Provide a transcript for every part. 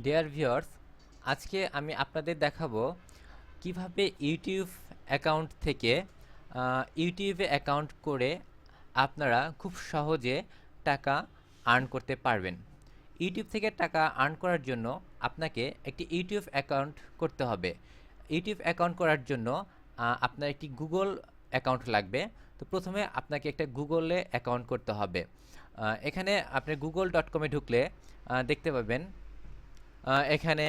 Dear viewers, আজকে আমি আপনাদের দেখাবো কিভাবে ইউটিউব অ্যাকাউন্ট থেকে ইউটিউবে অ্যাকাউন্ট করে আপনারা খুব সহজে টাকা আর্ন করতে পারবেন। ইউটিউব থেকে টাকা আর্ন করার জন্য আপনাকে একটি ইউটিউব অ্যাকাউন্ট করতে হবে। ইউটিউব অ্যাকাউন্ট করার জন্য আপনার একটি গুগল অ্যাকাউন্ট লাগবে। তো প্রথমে আপনাকে একটা গুগলে অ্যাকাউন্ট করতে হবে। এখানে আপনি google.com-এ ঢুকলে দেখতে পাবেন এখানে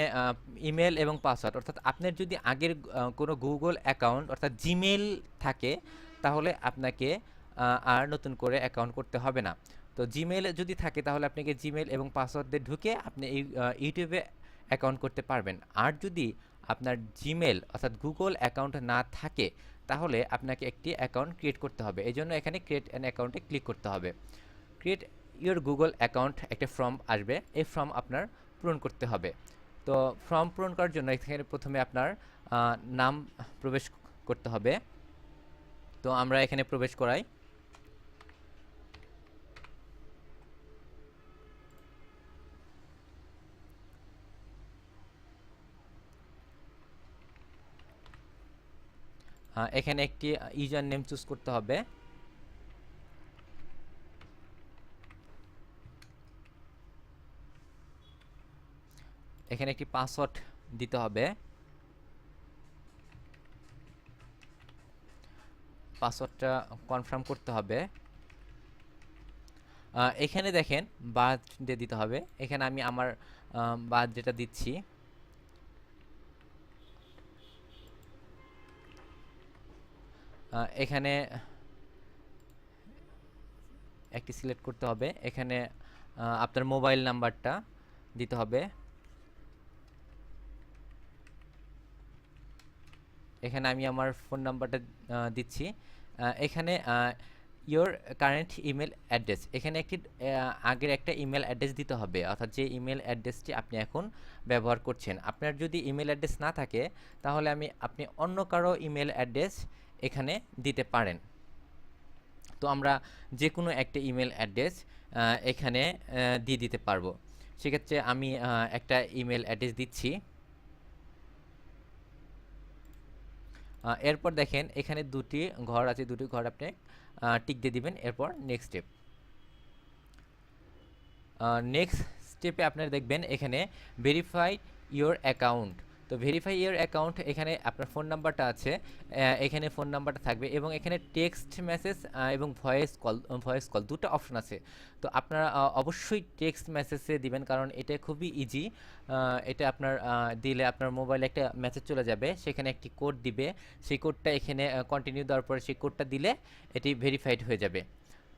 ইমেল এবং পাসওয়ার্ড, অর্থাৎ আপনার যদি আগের কোনো গুগল অ্যাকাউন্ট অর্থাৎ জিমেল থাকে, তাহলে আপনাকে আর নতুন করে অ্যাকাউন্ট করতে হবে না। তো জিমেল যদি থাকে তাহলে আপনাকে জিমেল এবং পাসওয়ার্ড দিয়ে ঢুকে আপনি এই ইউটিউবে অ্যাকাউন্ট করতে পারবেন। আর যদি আপনার জিমেল অর্থাৎ গুগল অ্যাকাউন্ট না থাকে, তাহলে আপনাকে একটি অ্যাকাউন্ট ক্রিয়েট করতে হবে। এই জন্য এখানে ক্রিয়েট অ্যান অ্যাকাউন্টে ক্লিক করতে হবে। ক্রিয়েট ইওর গুগল অ্যাকাউন্ট একটা ফর্ম আসবে, এই ফর্ম আপনার পূরণ করতে হবে। তো ফর্ম পূরণ করার জন্য এখানে প্রথমে আপনার নাম প্রবেশ করতে হবে। তো আমরা এখানে প্রবেশ করাই। এখানে একটি ইউজার নেম চুজ করতে হবে। এখানে একটি পাসওয়ার্ড দিতে হবে। পাসওয়ার্ডটা কনফার্ম করতে হবে। এখানে দেখেন বার্থ ডে দিতে হবে। এখানে আমি আমার বার্থ ডেটা দিচ্ছি। এখানে একটি সিলেক্ট করতে হবে। এখানে আপনার মোবাইল নাম্বারটা দিতে হবে। এখানে আমি আমার ফোন নাম্বারটা দিচ্ছি। এখানে ইওর কারেন্ট ইমেল অ্যাড্রেস, এখানে একটি আগের একটা ইমেল অ্যাড্রেস দিতে হবে, অর্থাৎ যে ইমেল অ্যাড্রেসটি আপনি এখন ব্যবহার করছেন। আপনার যদি ইমেল অ্যাড্রেস না থাকে, তাহলে আপনি অন্য কারো ইমেল অ্যাড্রেস এখানে দিতে পারেন। তো আমরা যে কোনো একটা ইমেল অ্যাড্রেস এখানে দিয়ে দিতে পারবো। সেক্ষেত্রে আমি একটা ইমেল অ্যাড্রেস দিচ্ছি। এরপর দেখেন এখানে দুটি ঘর আছে, দুটি ঘর আপনি টিক দিয়ে দিবেন। এরপর নেক্সট স্টেপ। নেক্সট স্টেপে আপনারা দেখবেন এখানে ভেরিফাই ইওর অ্যাকাউন্ট। তো ভেরিফাই ইওর অ্যাকাউন্ট, এখানে আপনার ফোন নাম্বারটা আছে, এখানে ফোন নাম্বারটা থাকবে এবং এখানে টেক্সট মেসেজ এবং ভয়েস কল দুটো অপশন আছে। তো আপনারা অবশ্যই টেক্সট মেসেজে দিবেন, কারণ এটা খুবই ইজি। এটা আপনার দিলে আপনার মোবাইলে একটা মেসেজ চলে যাবে, সেখানে একটি কোড দিবে। সেই কোডটা এখানে কন্টিনিউ দেওয়ার পরে সেই কোডটা দিলে এটি ভেরিফাইড হয়ে যাবে।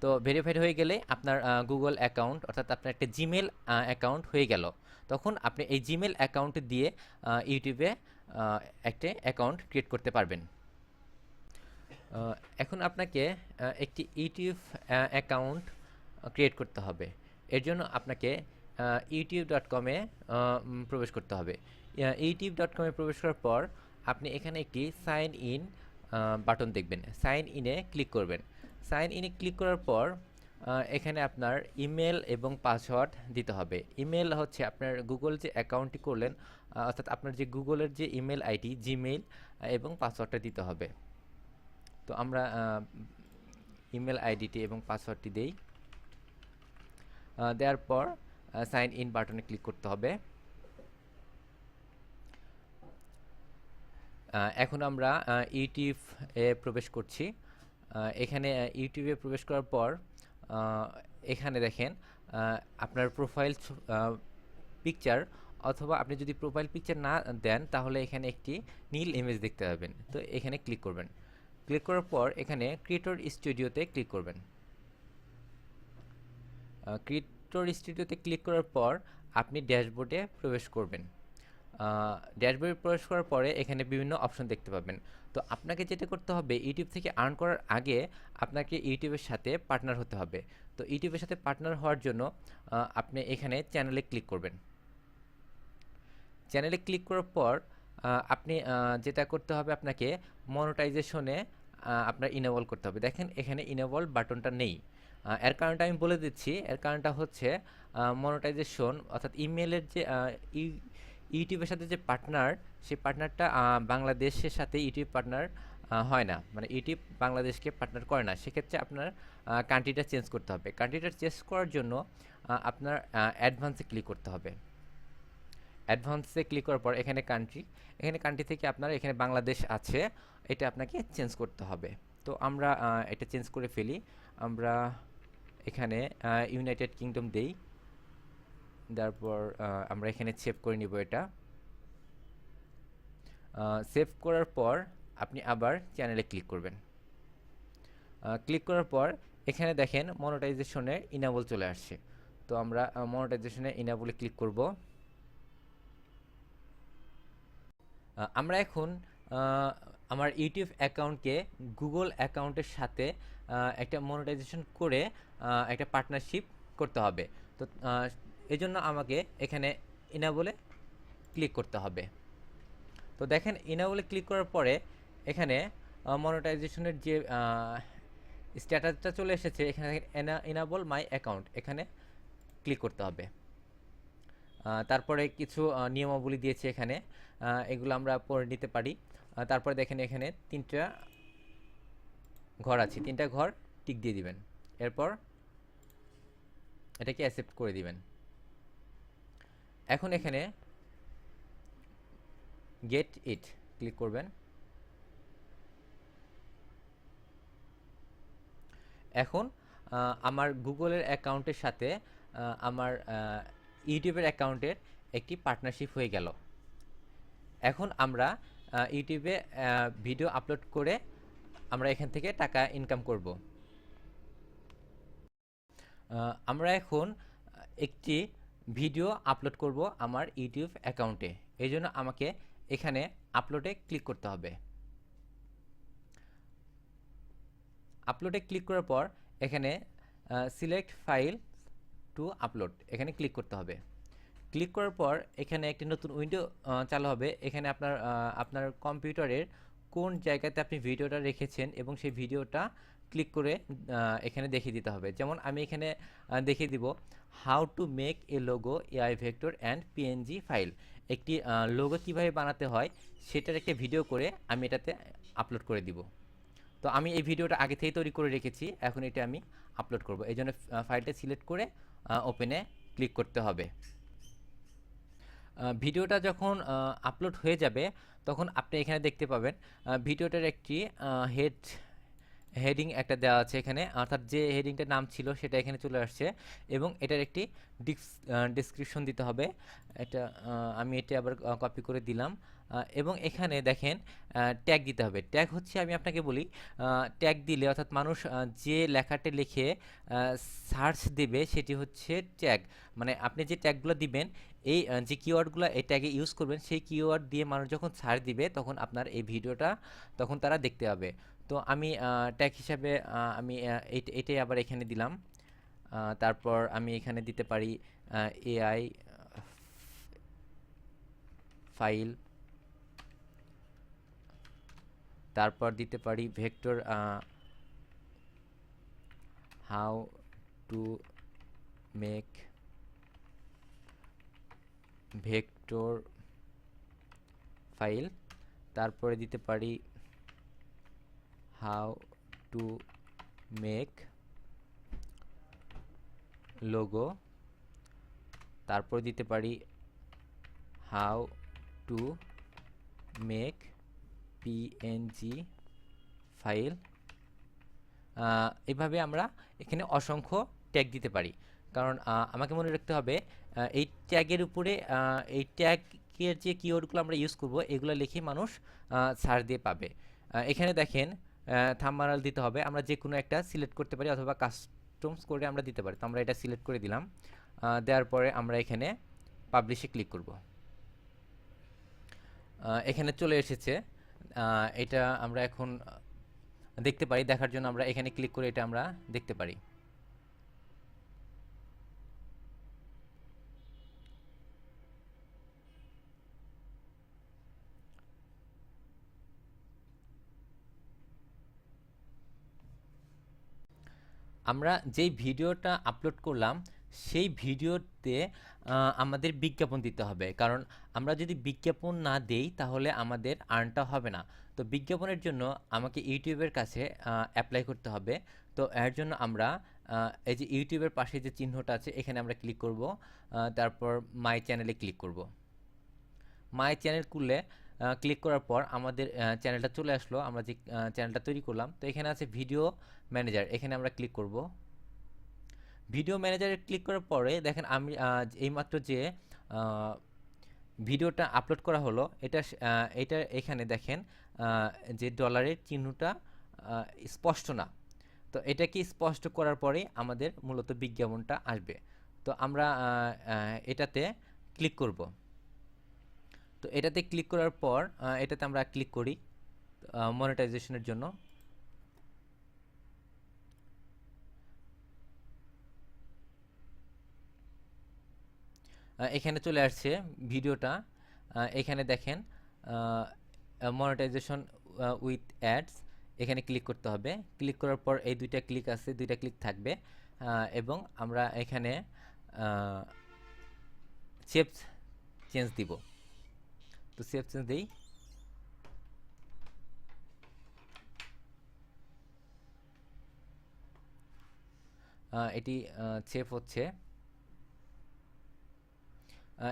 তো ভেরিফাইড হয়ে গেলে আপনার গুগল অ্যাকাউন্ট অর্থাৎ আপনার একটা জিমেল অ্যাকাউন্ট হয়ে গেল। তখন আপনি এই জিমেল অ্যাকাউন্ট দিয়ে ইউটিউবে একটা অ্যাকাউন্ট ক্রিয়েট করতে পারবেন। এখন আপনাকে একটি ইউটিউব অ্যাকাউন্ট ক্রিয়েট করতে হবে। এর জন্য আপনাকে youtube.com-এ প্রবেশ করতে হবে। youtube.com-এ প্রবেশ করার পর আপনি এখানে একটি সাইন ইন বাটন দেখবেন। সাইন ইনে ক্লিক করবেন। সাইন ইনে ক্লিক করার পর এখানে আপনার ইমেল এবং পাসওয়ার্ড দিতে হবে। ইমেল হচ্ছে আপনার গুগল যে অ্যাকাউন্টটি করলেন, অর্থাৎ আপনার যে গুগলের যে ইমেল আইডি, জিমেইল এবং পাসওয়ার্ডটা দিতে হবে। তো আমরা ইমেল আইডিটি এবং পাসওয়ার্ডটি দেই। দেওয়ার পর সাইন ইন বাটনে ক্লিক করতে হবে। এখন আমরা ইউটিউবে প্রবেশ করছি। এখানে ইউটিউবে প্রবেশ করার পর এখানে দেখেন আপনার প্রোফাইল পিকচার, অথবা আপনি যদি প্রোফাইল পিকচার না দেন তাহলে এখানে একটি নীল ইমেজ দেখতে পাবেন। তো এখানে ক্লিক করবেন। ক্লিক করার পর এখানে ক্রিয়েটর স্টুডিওতে ক্লিক করবেন। ক্রিয়েটর স্টুডিওতে ক্লিক করার পর আপনি ড্যাশবোর্ডে প্রবেশ করবেন। ড্যাশবোর্ডে প্রবেশ করার পরে এখানে বিভিন্ন অপশন দেখতে পাবেন। তো আপনাকে যেটা করতে হবে, ইউটিউব থেকে আর্ন করার আগে আপনাকে ইউটিউবের সাথে পার্টনার হতে হবে। তো ইউটিউবের সাথে পার্টনার হওয়ার জন্য আপনি এখানে চ্যানেলে ক্লিক করবেন। চ্যানেলে ক্লিক করার পর আপনি যেটা করতে হবে, আপনাকে মনিটাইজেশনে আপনার ইনেবল করতে হবে। দেখেন এখানে ইনেবল বাটনটা নেই। এর কারণটা আমি বলে দিচ্ছি। এর কারণটা হচ্ছে মনিটাইজেশন অর্থাৎ ইমেইলের যে ইউটিউবের সাথে যে পার্টনার, সেই পার্টনারটা বাংলাদেশের সাথে ইউটিউব পার্টনার হয় না, মানে ইউটিউব বাংলাদেশকে পার্টনার করে না। সেক্ষেত্রে আপনার কান্ট্রিটা চেঞ্জ করতে হবে। কান্ট্রিটা চেঞ্জ করার জন্য আপনার অ্যাডভান্সে ক্লিক করতে হবে। অ্যাডভান্সে ক্লিক করার পর এখানে কান্ট্রি থেকে আপনার এখানে বাংলাদেশ আছে, এটা আপনাকে চেঞ্জ করতে হবে। তো আমরা এটা চেঞ্জ করে ফেলি। আমরা এখানে ইউনাইটেড কিংডম দেই, তারপর আমরা এখানে সেভ করে নিব। এটা সেভ করার পর আপনি আবার চ্যানেলে ক্লিক করবেন। ক্লিক করার পর এখানে দেখেন মনিটাইজেশনের ইনাবল চলে আসছে। তো আমরা মনিটাইজেশনের ইনাবলে ক্লিক করব। আমরা এখন আমার ইউটিউব অ্যাকাউন্টকে গুগল অ্যাকাউন্টের সাথে একটা মনিটাইজেশন করে একটা পার্টনারশিপ করতে হবে। তো এজন্য আমাকে এখানে ইনাবলে ক্লিক করতে হবে। তো দেখেন ইনাবলে ক্লিক করার পরে এখানে মনিটাইজেশনের যে স্ট্যাটাসটা চলে এসেছে, এখানে ইনাবল মাই অ্যাকাউন্ট, এখানে ক্লিক করতে হবে। তারপরে কিছু নিয়মাবলী দিয়েছে এখানে, এগুলো আমরা পড়ে নিতে পারি। তারপরে দেখেন এখানে 3টা ঘর আছে, 3টা ঘর টিক দিয়ে দিবেন। এরপর এটাকে অ্যাকসেপ্ট করে দিবেন। এখন এখানে গেট ইট ক্লিক করবেন। এখন আমার গুগলের অ্যাকাউন্টের সাথে আমার ইউটিউবের অ্যাকাউন্টের একটি পার্টনারশিপ হয়ে গেল। এখন আমরা ইউটিউবে ভিডিও আপলোড করে আমরা এখান থেকে টাকা ইনকাম করব। আমরা এখন একটি ভিডিও আপলোড করব আমার ইউটিউব অ্যাকাউন্টে। এই জন্য আমাকে এখানে আপলোডে ক্লিক করতে হবে। আপলোডে ক্লিক করার পর এখানে সিলেক্ট ফাইল টু আপলোড, এখানে ক্লিক করতে হবে। ক্লিক করার পর এখানে একটি নতুন উইন্ডো চালু হবে। এখানে আপনার কম্পিউটারের কোন জায়গাতে আপনি ভিডিওটা রেখেছেন এবং সেই ভিডিওটা ক্লিক করে এখানে দেখিয়ে দিতে হবে। যেমন আমি এখানে দেখিয়ে দিব how to make a logo AI vector and PNG file. একটি লোগো কীভাবে বানাতে হয় সেটার একটা ভিডিও করে আমি এটাতে আপলোড করে দিব। তো আমি এই ভিডিওটা আগে থেকেই তৈরি করে রেখেছি, এখন এটা আমি আপলোড করব। এই জন্য ফাইলটা সিলেক্ট করে ওপেনে ক্লিক করতে হবে। ভিডিওটা যখন আপলোড হয়ে যাবে তখন আপনি এখানে দেখতে পাবেন ভিডিওটার একটি হেডিং একটা দেওয়া আছে এখানে, অর্থাৎ যে হেডিংটার নাম ছিল সেটা এখানে চলে আসছে এবং এটার একটি ডিসক্রিপশন দিতে হবে। এটা আমি এটা আবার কপি করে দিলাম এবং এখানে দেখেন ট্যাগ দিতে হবে। ট্যাগ হচ্ছে, আমি আপনাকে বলি, ট্যাগ দিলে অর্থাৎ মানুষ যে লেখাটা লিখে সার্চ দেবে সেটি হচ্ছে ট্যাগ। মানে আপনি যে ট্যাগগুলো দিবেন, এই যে কিওয়ার্ডগুলো এই ট্যাগে ইউজ করবেন, সেই কিওয়ার্ড দিয়ে মানুষ যখন সার্চ দিবে তখন আপনার এই ভিডিওটা তখন তারা দেখতে পাবে। তো আমি ট্যাগ হিসাবে আমি এটাই আবার এখানে দিলাম। তারপর আমি এখানে দিতে পারি এআই ফাইল, তারপর দিতে পারি vector, how to make vector file, তারপরে দিতে পারি হাউ টু মেক লোগো, তারপর দিতে পারি how to make PNG file. এভাবে আমরা এখানে অসংখ্য ট্যাগ দিতে পারি, কারণ আমাকে মনে রাখতে হবে এই ট্যাগের উপরে এই ট্যাগের যে কিওয়ার্ডগুলো আমরা ইউজ করব এগুলো লিখে মানুষ সার্চ দিয়ে পাবে। এখানে দেখেন থাম্বনেল দিতে হবে, আমরা যে কোনো একটা সিলেক্ট করতে পারি অথবা কাস্টমস করে আমরা দিতে পারি। তো আমরা এটা সিলেক্ট করে দিলাম। দেওয়ার পরে আমরা এখানে পাবলিশে ক্লিক করব। এখানে চলে এসেছে। এটা আমরা এখন দেখতে পারি। দেখার জন্য আমরা এখানে ক্লিক করে এটা আমরা দেখতে পারি। আমরা যেই ভিডিওটা আপলোড করলাম সেই ভিডিওতে আমাদের বিজ্ঞাপন দিতে হবে, কারণ আমরা যদি বিজ্ঞাপন না দেই তাহলে আমাদের আর্নটা হবে না। তো বিজ্ঞাপনের জন্য আমাকে ইউটিউবের কাছে অ্যাপ্লাই করতে হবে। তো এর জন্য আমরা এই যে ইউটিউবের পাশে যে চিহ্নটা আছে এখানে আমরা ক্লিক করব, তারপর মাই চ্যানেলে ক্লিক করব। মাই চ্যানেল খুললে ক্লিক করার পর আমাদের চ্যানেলটা চলে আসলো, আমরা যে চ্যানেলটা তৈরি করলাম। তো এখানে আছে ভিডিও ম্যানেজার, এখানে আমরা ক্লিক করব। ভিডিও ম্যানেজারে ক্লিক করার পরে দেখেন আমি এইমাত্র যে আহ, ভিডিওটা আপলোড করা হলো এটা এখানে দেখেন যে ডলারের চিহ্নটা স্পষ্ট না। তো এটাকে স্পষ্ট করার পরেই আমাদের মূলত বিজ্ঞাপনটা আসবে। তো আমরা এটাতে ক্লিক করব। তো এটাতে ক্লিক করার পর এটাতে আমরা ক্লিক করি মনিটাইজেশনের জন্য। এখানে চলে আসছে ভিডিওটা। এখানে দেখেন মনিটাইজেশন উইথ অ্যাডস, এখানে ক্লিক করতে হবে। ক্লিক করার পর এই দুইটা ক্লিক আছে, দুইটা ক্লিক থাকবে এবং আমরা এখানে সেভ চেঞ্জ দিব। তো সেভ চেঞ্জ দিই। এটি সেভ হচ্ছে,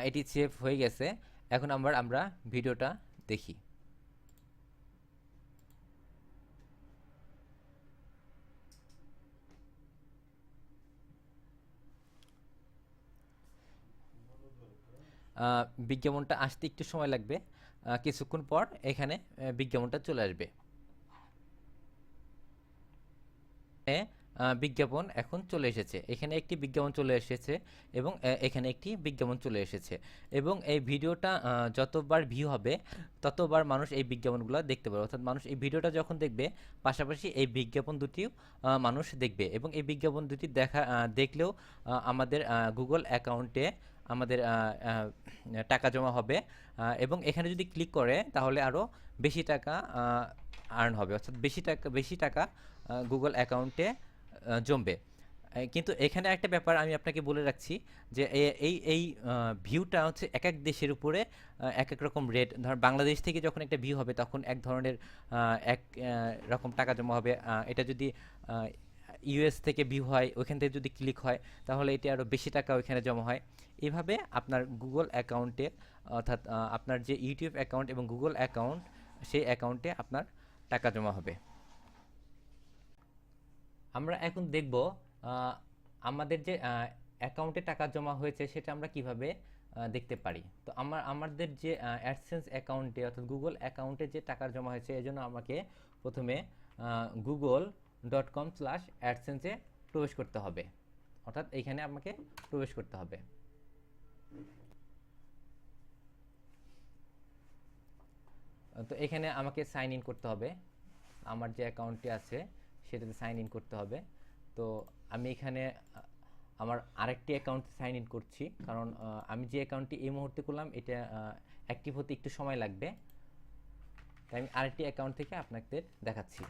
এটি সেভ হয়ে গেছে। এখন আমরা ভিডিওটা দেখি। বিজ্ঞাপনটা আসতে একটু সময় লাগবে, কিছুক্ষণ পর এখানে বিজ্ঞাপনটা চলে আসবে। বিজ্ঞাপন এখন চলে এসেছে, এখানে একটি বিজ্ঞাপন চলে এসেছে এবং এখানে একটি বিজ্ঞাপন চলে এসেছে এবং এই ভিডিওটা যতবার ভিউ হবে ততবার মানুষ এই বিজ্ঞাপনগুলো দেখতে পাবে। অর্থাৎ মানুষ এই ভিডিওটা যখন দেখবে পাশাপাশি এই বিজ্ঞাপন দুটিও মানুষ দেখবে এবং এই বিজ্ঞাপন দুটি দেখলেও আমাদের গুগল অ্যাকাউন্টে আমাদের টাকা জমা হবে এবং এখানে যদি ক্লিক করে তাহলে আরও বেশি টাকা আর্ন হবে, অর্থাৎ বেশি টাকা গুগল অ্যাকাউন্টে জমবে। কিন্তু এখানে একটা ব্যাপার আমি আপনাকে বলে রাখছি যে এই ভিউটা হচ্ছে এক এক দেশের উপরে এক এক রকম রেট। ধর বাংলাদেশ থেকে যখন একটা ভিউ হবে তখন এক ধরনের এক রকম টাকা জমা হবে। এটা যদি ইউএস থেকে ভিউ হয়, ওইখান থেকে যদি ক্লিক হয় তাহলে এটা আরও বেশি টাকা ওইখানে জমা হয়। এভাবে আপনার গুগল অ্যাকাউন্টে, অর্থাৎ আপনার যে ইউটিউব অ্যাকাউন্ট এবং গুগল অ্যাকাউন্ট, সেই অ্যাকাউন্টে আপনার টাকা জমা হবে। আমরা এখন দেখব আহ, আমাদের যে অ্যাকাউন্টে টাকা জমা হয়েছে সেটা আমরা কিভাবে দেখতে পারি। তো আমাদের যে অ্যাডসেন্স অ্যাকাউন্টে অর্থাৎ গুগল অ্যাকাউন্টে যে টাকা জমা হয়েছে এজন্য আমাকে প্রথমে google.com/adsense-এ প্রবেশ করতে হবে, অর্থাৎ এইখানে আমাকে প্রবেশ করতে হবে। তো এখানে আমাকে সাইন ইন করতে হবে, আমার যে অ্যাকাউন্টটি আছে সেটাতে সাইন ইন করতে হবে। তো আমি এখানে আমার আরেকটি অ্যাকাউন্টে সাইন ইন করছি, কারণ আমি যে অ্যাকাউন্টটি এই মুহূর্তে করলাম এটা অ্যাক্টিভ হতে একটু সময় লাগবে, তাই আমি আরেকটি অ্যাকাউন্ট থেকে আপনাদের দেখাচ্ছি।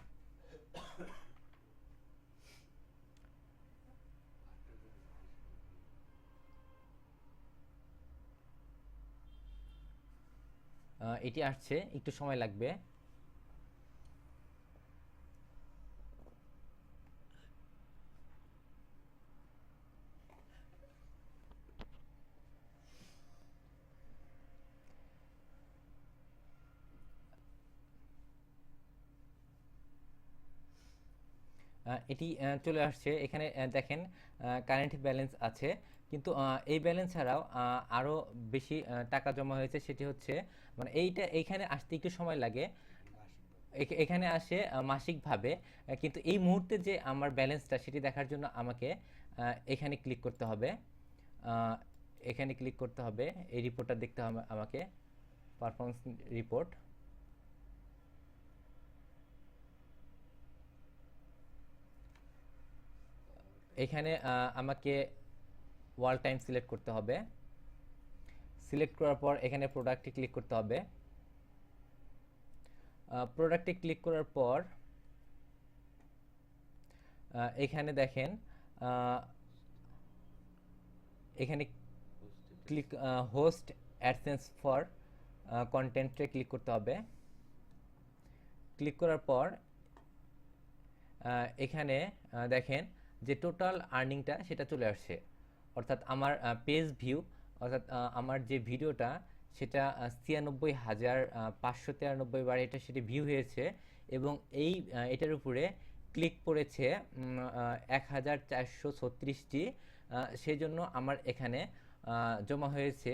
এটি আসছে, একটু সময় লাগবে। এটি চলে আসছে, এখানে দেখেন কারেন্ট ব্যালেন্স আছে, কিন্তু এই ব্যালেন্স ছাড়াও আরও বেশি টাকা জমা হয়েছে। সেটি হচ্ছে মানে এইখানে আসতে একটু সময় লাগে, এখানে আসে মাসিকভাবে। কিন্তু এই মুহূর্তে যে আমার ব্যালেন্সটা সেটি দেখার জন্য আমাকে এখানে ক্লিক করতে হবে। আহ, এখানে ক্লিক করতে হবে, এই রিপোর্টটা দেখতে হবে আমাকে, পারফরমেন্স রিপোর্ট। এখানে আমাকে ওয়াল টাইম সিলেক্ট করতে হবে। সিলেক্ট করার পর এখানে প্রোডাক্টে ক্লিক করতে হবে। প্রোডাক্টে ক্লিক করার পর এখানে দেখেন, আহ, এখানে ক্লিক হোস্ট অ্যাডসেন্স ফর কন্টেন্টে ক্লিক করতে হবে। ক্লিক করার পর এখানে দেখেন যে টোটাল আর্নিংটা সেটা চলে আসছে, অর্থাৎ আমার পেজ ভিউ, অর্থাৎ আমার যে ভিডিওটা সেটা 96,593 বার এটা সেটি ভিউ হয়েছে, এবং এটার উপরে ক্লিক পড়েছে 1,436টি। সেই জন্য আমার এখানে জমা হয়েছে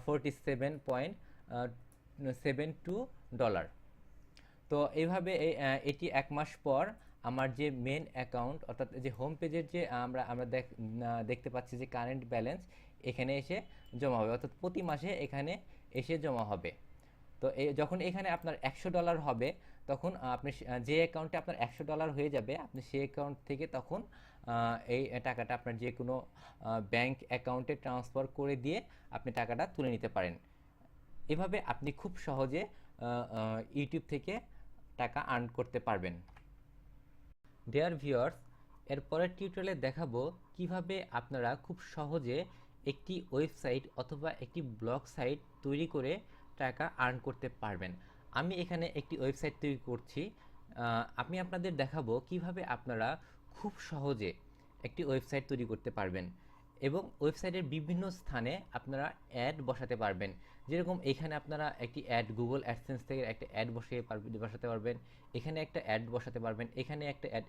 $47.72। তো এইভাবে এটি 1 মাস পর আমার যে মেন অ্যাকাউন্ট, অর্থাৎ যে হোম পেজের যে আমরা দেখতে পাচ্ছি যে কারেন্ট ব্যালেন্স এখানে এসে জমা হবে, অর্থাৎ প্রতি মাসে এখানে এসে জমা হবে। তো যখন এখানে আপনার $100 হবে, তখন আপনি যে অ্যাকাউন্টে আপনার $100 হয়ে যাবে, আপনি সেই অ্যাকাউন্ট থেকে তখন এই টাকাটা আপনার যে কোনো ব্যাংক অ্যাকাউন্টে ট্রান্সফার করে দিয়ে আপনি টাকাটা তুলে নিতে পারেন। এভাবে আপনি খুব সহজে ইউটিউব থেকে টাকা আর্ন করতে পারবেন। ডিয়ার ভিউয়ার্স, এরপরের টিউটোরিয়ালে দেখাবো কিভাবে আপনারা খুব সহজে একটি ওয়েবসাইট অথবা একটি ব্লগ সাইট তৈরি করে টাকা আর্ন করতে পারবেন। আমি এখানে একটি ওয়েবসাইট তৈরি করছি। আমি আপনাদের দেখাবো কিভাবে আপনারা খুব সহজে একটি ওয়েবসাইট তৈরি করতে পারবেন, এবং ওয়েবসাইটের বিভিন্ন স্থানে আপনারা অ্যাড বসাতে পারবেন। যেরকম এখানে আপনারা একটি অ্যাড গুগল অ্যাডসেন্স থেকে একটা অ্যাড বসাতে পারবেন, এখানে একটা অ্যাড বসাতে পারবেন, এখানে একটা অ্যাড,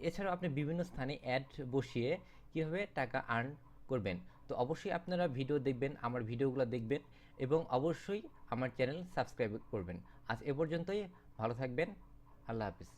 এছাড়াও আপনি বিভিন্ন স্থানে অ্যাড বসিয়ে কীভাবে টাকা আর্ন করবেন। তো অবশ্যই আপনারা ভিডিও দেখবেন, আমার ভিডিওগুলো দেখবেন, এবং অবশ্যই আমার চ্যানেল সাবস্ক্রাইব করবেন। আজ এ পর্যন্তই, ভালো থাকবেন, আল্লাহ হাফিজ।